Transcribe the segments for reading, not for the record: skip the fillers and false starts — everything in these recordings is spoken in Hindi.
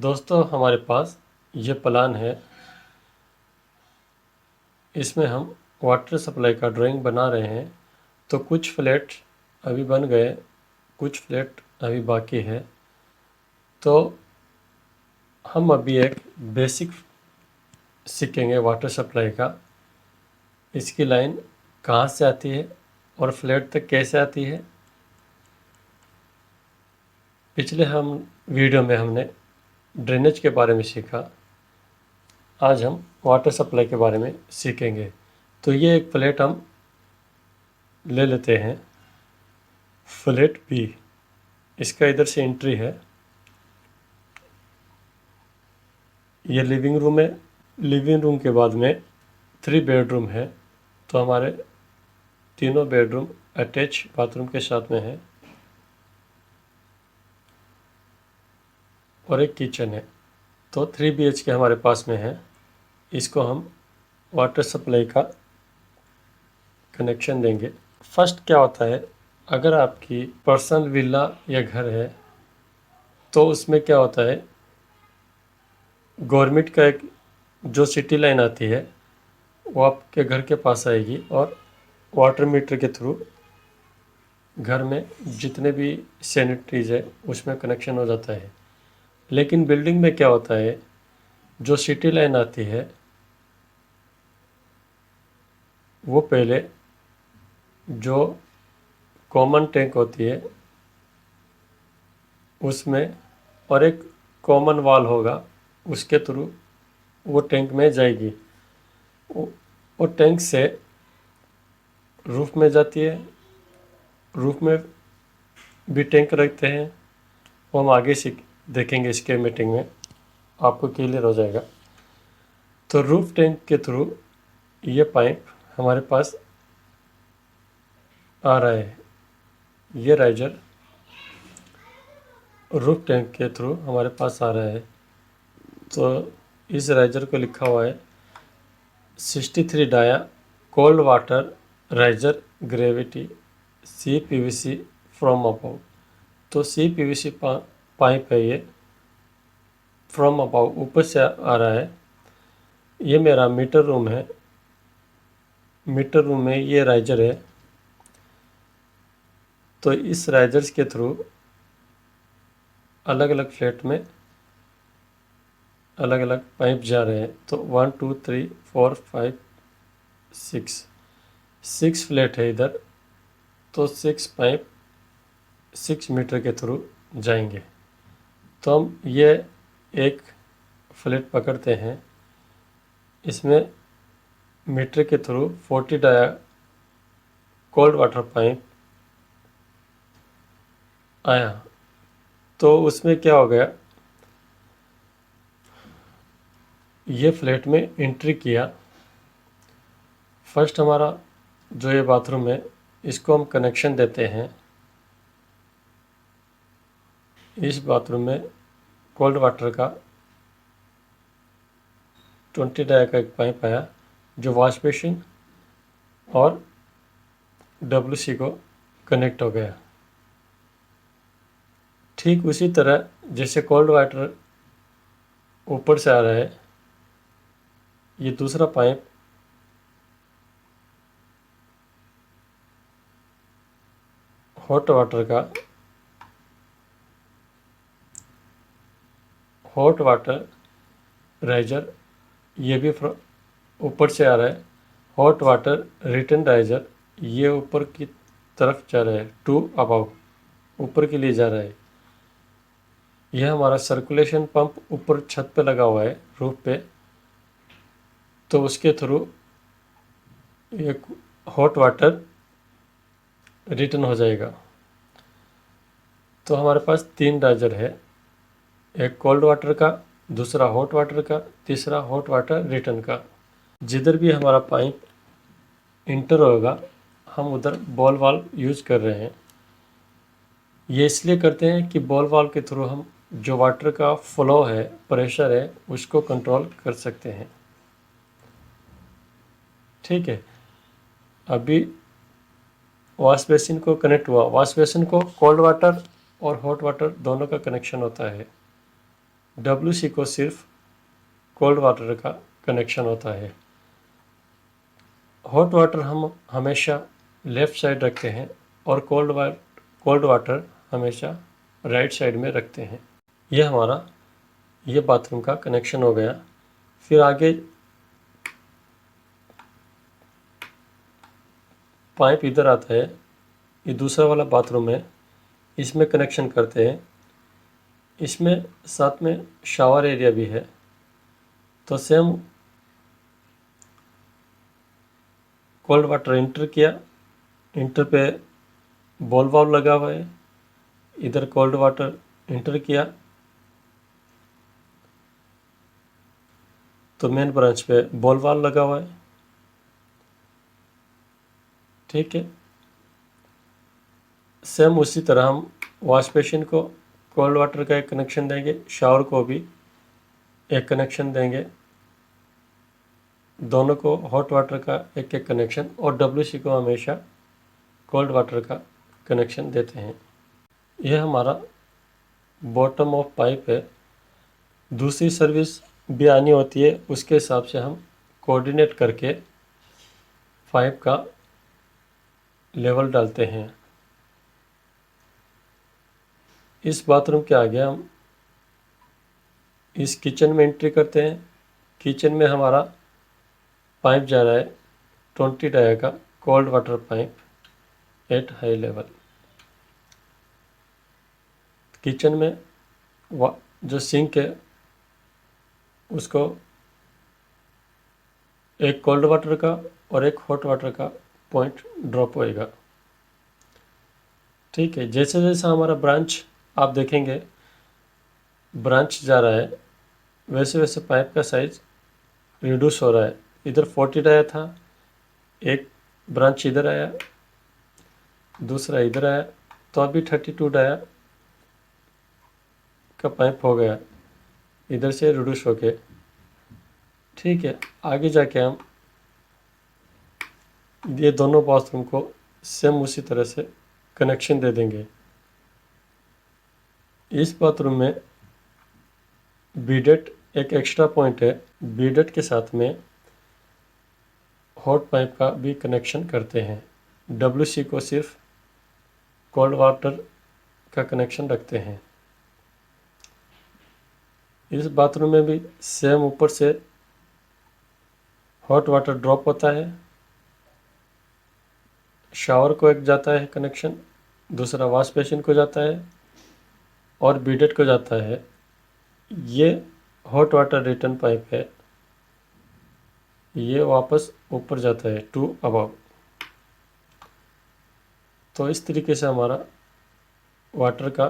दोस्तों हमारे पास ये प्लान है। इसमें हम वाटर सप्लाई का ड्राइंग बना रहे हैं। तो कुछ फ्लैट अभी बन गए, कुछ फ्लैट अभी बाकी है। तो हम अभी एक बेसिक सीखेंगे वाटर सप्लाई का। इसकी लाइन कहाँ से आती है और फ्लैट तक कैसे आती है। पिछले हम वीडियो में हमने ड्रेनेज के बारे में सीखा। आज हम वाटर सप्लाई के बारे में सीखेंगे। तो ये एक फ्लैट हम ले लेते हैं, फ्लैट बी। इसका इधर से एंट्री है। ये लिविंग रूम है। लिविंग रूम के बाद में 3 बेडरूम है। तो हमारे तीनों बेडरूम अटैच बाथरूम के साथ में है और एक किचन है। तो 3 BHK हमारे पास में है। इसको हम वाटर सप्लाई का कनेक्शन देंगे। फर्स्ट क्या होता है, अगर आपकी पर्सनल विला या घर है तो उसमें क्या होता है, गवर्नमेंट का एक जो सिटी लाइन आती है वो आपके घर के पास आएगी और वाटर मीटर के थ्रू घर में जितने भी सैनिटरीज है उसमें कनेक्शन हो जाता है। लेकिन बिल्डिंग में क्या होता है, जो सिटी लाइन आती है वो पहले जो कॉमन टैंक होती है उसमें और एक कॉमन वाल होगा, उसके थ्रू वो टैंक में जाएगी। वो टैंक से रूफ में जाती है। रूफ में भी टैंक रखते हैं, वो हम आगे सीख देखेंगे इसके मीटिंग में, आपको क्लियर हो जाएगा। तो रूफ टैंक के थ्रू ये पाइप हमारे पास आ रहा है। ये राइजर रूफ टैंक के थ्रू हमारे पास आ रहा है। तो इस राइजर को लिखा हुआ है 63 dia cold water riser gravity CPVC from above. तो CPVC पाइप है ये, फ्रॉम अबव ऊपर से आ रहा है। ये मेरा मीटर रूम है। मीटर रूम में ये राइजर है। तो इस राइजर्स के थ्रू अलग अलग फ्लैट में अलग अलग पाइप जा रहे हैं। तो 1 2 3 4 5 6 फ्लैट है इधर। तो 6 पाइप 6 मीटर के थ्रू जाएंगे। तो हम ये एक फ्लैट पकड़ते हैं। इसमें मीटर के through 40 dia cold water pipe आया। तो उसमें क्या हो गया, ये फ्लैट में एंट्री किया। फर्स्ट हमारा जो ये बाथरूम है इसको हम कनेक्शन देते हैं। इस बाथरूम में कोल्ड वाटर का 20 डाया का एक पाइप आया जो वॉश बेसिन और WC को कनेक्ट हो गया। ठीक उसी तरह जैसे कोल्ड वाटर ऊपर से आ रहा है, ये दूसरा पाइप हॉट वाटर राइजर, ये भी ऊपर से आ रहा है। हॉट वाटर रिटर्न राइजर ये ऊपर की तरफ जा रहा है, टू अबव ऊपर के लिए जा रहा है। यह हमारा सर्कुलेशन पंप ऊपर छत पे लगा हुआ है, रूफ पे। तो उसके थ्रू ये हॉट वाटर रिटर्न हो जाएगा। तो हमारे पास 3 राइजर है, एक कोल्ड वाटर का, दूसरा हॉट वाटर का, तीसरा हॉट वाटर रिटर्न का। जिधर भी हमारा पाइप इंटर होगा हम उधर बॉल वाल्व यूज कर रहे हैं। ये इसलिए करते हैं कि बॉल वाल्व के थ्रू हम जो वाटर का फ्लो है, प्रेशर है, उसको कंट्रोल कर सकते हैं। ठीक है। अभी वॉश बेसिन को कनेक्ट हुआ। वॉश बेसिन को कोल्ड वाटर और हॉट वाटर दोनों का कनेक्शन होता है। WC को सिर्फ कोल्ड वाटर का कनेक्शन होता है। हॉट वाटर हम हमेशा लेफ़्ट साइड रखते हैं और कोल्ड वाटर हमेशा राइट साइड में रखते हैं। ये बाथरूम का कनेक्शन हो गया। फिर आगे पाइप इधर आता है, ये दूसरा वाला बाथरूम है, इसमें कनेक्शन करते हैं। इसमें साथ में शावर एरिया भी है। तो सेम कोल्ड वाटर इंटर किया, इंटर पे बॉल वाल्व लगा हुआ है, इधर कोल्ड वाटर इंटर किया तो मेन ब्रांच पे बॉल वाल्व लगा हुआ है। ठीक है, सेम उसी तरह हम वॉश बेसिन को कोल्ड वाटर का एक कनेक्शन देंगे, शावर को भी एक कनेक्शन देंगे, दोनों को हॉट वाटर का एक एक कनेक्शन, और WC को हमेशा कोल्ड वाटर का कनेक्शन देते हैं। यह हमारा बॉटम ऑफ पाइप है। दूसरी सर्विस भी आनी होती है, उसके हिसाब से हम कोऑर्डिनेट करके पाइप का लेवल डालते हैं। इस बाथरूम के आगे हम इस किचन में एंट्री करते हैं। किचन में हमारा पाइप जा रहा है 20 डाया का cold water pipe at high level. Kitchen में जो सिंक है उसको एक कोल्ड वाटर का और एक हॉट वाटर का पॉइंट ड्रॉप होएगा। ठीक है, जैसे जैसे हमारा ब्रांच आप देखेंगे ब्रांच जा रहा है, वैसे वैसे पाइप का साइज रिड्यूस हो रहा है। इधर 40 डाया था, एक ब्रांच इधर आया, दूसरा इधर आया, तो अभी 32 डाया का पाइप हो गया, इधर से रिड्यूस हो के। ठीक है, आगे जाके हम ये दोनों बाथरूम को सेम उसी तरह से कनेक्शन दे देंगे। इस बाथरूम में बीडेट एक एक्स्ट्रा पॉइंट है, बीडेट के साथ में हॉट पाइप का भी कनेक्शन करते हैं। WC को सिर्फ कोल्ड वाटर का कनेक्शन रखते हैं। इस बाथरूम में भी सेम ऊपर से हॉट वाटर ड्रॉप होता है, शावर को एक जाता है कनेक्शन, दूसरा वॉश बेसिन को जाता है और बीडेट को जाता है। ये हॉट वाटर रिटर्न पाइप है, ये वापस ऊपर जाता है टू अबव। तो इस तरीके से हमारा वाटर का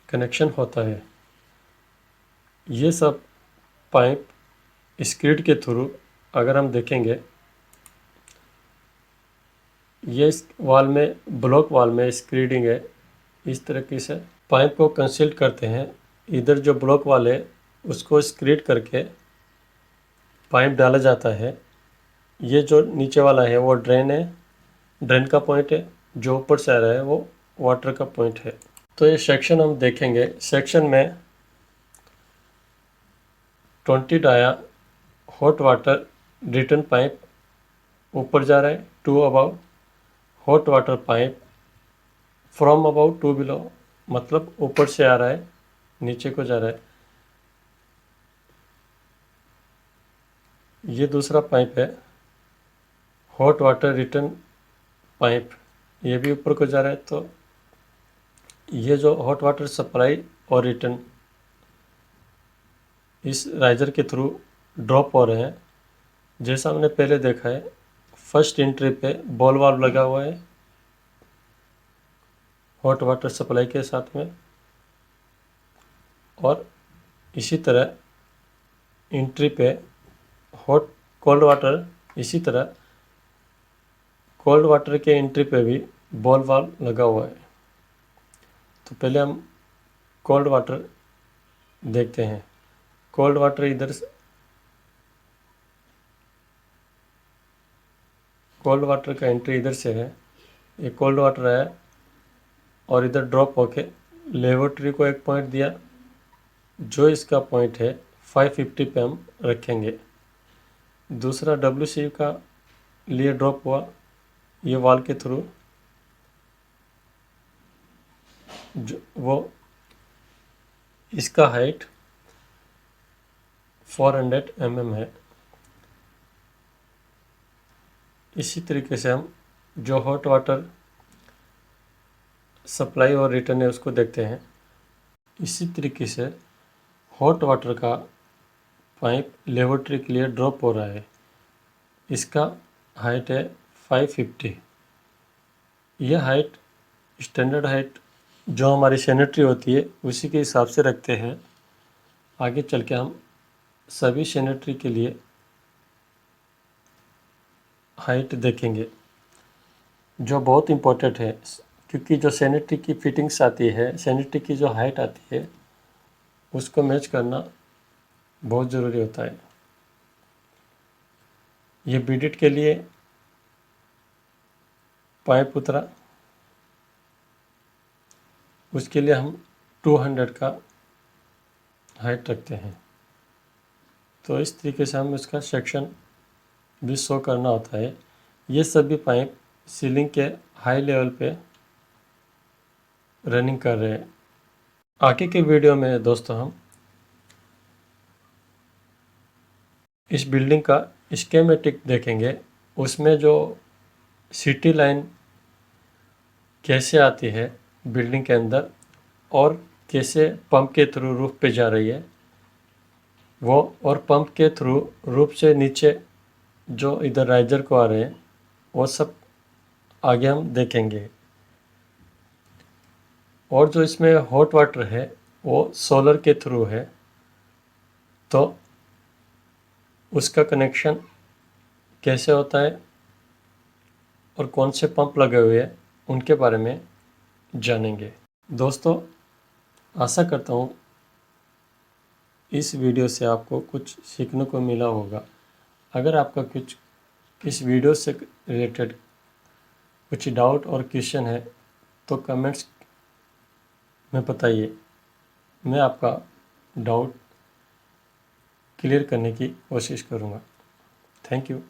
कनेक्शन होता है। ये सब पाइप स्क्रीड के थ्रू अगर हम देखेंगे, ये इस वाल में ब्लॉक वाल में स्क्रीडिंग है, इस तरीके से पाइप को कंसील करते हैं। इधर जो ब्लॉक वाल है उसको स्क्रीड करके पाइप डाला जाता है। ये जो नीचे वाला है वो ड्रेन है, ड्रेन का पॉइंट है, जो ऊपर से आ रहा है वो वाटर का पॉइंट है। तो ये सेक्शन हम देखेंगे, सेक्शन में 20 dia hot water return pipe ऊपर जा रहा है to above, hot water pipe from above to below, मतलब ऊपर से आ रहा है नीचे को जा रहा है। ये दूसरा पाइप है हॉट वाटर रिटर्न पाइप, ये भी ऊपर को जा रहा है। तो ये जो हॉट वाटर सप्लाई और रिटर्न इस राइजर के थ्रू ड्रॉप हो रहे हैं। जैसा हमने पहले देखा है, फर्स्ट एंट्री पे बॉल वाल्व लगा हुआ है हॉट वाटर सप्लाई के साथ में, और इसी तरह एंट्री पे हॉट कोल्ड वाटर, इसी तरह कोल्ड वाटर के एंट्री पे भी बॉल वाल्व लगा हुआ है। तो पहले हम कोल्ड वाटर देखते हैं। कोल्ड वाटर इधर से, कोल्ड वाटर का एंट्री इधर से है, ये कोल्ड वाटर है, और इधर ड्रॉप होके लेबोरेटरी को एक पॉइंट दिया, जो इसका पॉइंट है 550 पे हम रखेंगे। दूसरा WC का लिए ड्रॉप हुआ ये वॉल के थ्रू, जो वो इसका हाइट 400 mm है। इसी तरीके से हम जो हॉट वाटर सप्लाई और रिटर्न है उसको देखते हैं। इसी तरीके से हॉट वाटर का पाइप लेबोरेटरी के लिए ड्रॉप हो रहा है। इसका हाइट है 550। यह हाइट स्टैंडर्ड हाइट जो हमारी सैनिटरी होती है उसी के हिसाब से रखते हैं। आगे चल के हम सभी सैनिटरी के लिए हाइट देखेंगे, जो बहुत इम्पोर्टेंट है, क्योंकि जो सैनिटरी की फिटिंग्स आती है, सैनिटरी की जो हाइट आती है उसको मैच करना बहुत ज़रूरी होता है। ये बीडिट के लिए पाइप उतरा, उसके लिए हम 200 का हाइट रखते हैं। तो इस तरीके से हम इसका सेक्शन भी शो करना होता है। ये सभी पाइप सीलिंग के हाई लेवल पे रनिंग कर रहे हैं। आगे के वीडियो में दोस्तों हम इस बिल्डिंग का स्कीमेटिक देखेंगे। उसमें जो सिटी लाइन कैसे आती है बिल्डिंग के अंदर और कैसे पंप के थ्रू रूफ पे जा रही है वो, और पंप के थ्रू रूफ से नीचे जो इधर राइजर को आ रहे हैं वो सब आगे हम देखेंगे। और जो इसमें हॉट वाटर है वो सोलर के थ्रू है, तो उसका कनेक्शन कैसे होता है और कौन से पंप लगे हुए हैं उनके बारे में जानेंगे। दोस्तों, आशा करता हूँ इस वीडियो से आपको कुछ सीखने को मिला होगा। अगर आपका कुछ इस वीडियो से रिलेटेड कुछ डाउट और क्वेश्चन है तो कमेंट्स में बताइए। मैं आपका डाउट क्लियर करने की कोशिश करूँगा। Thank you.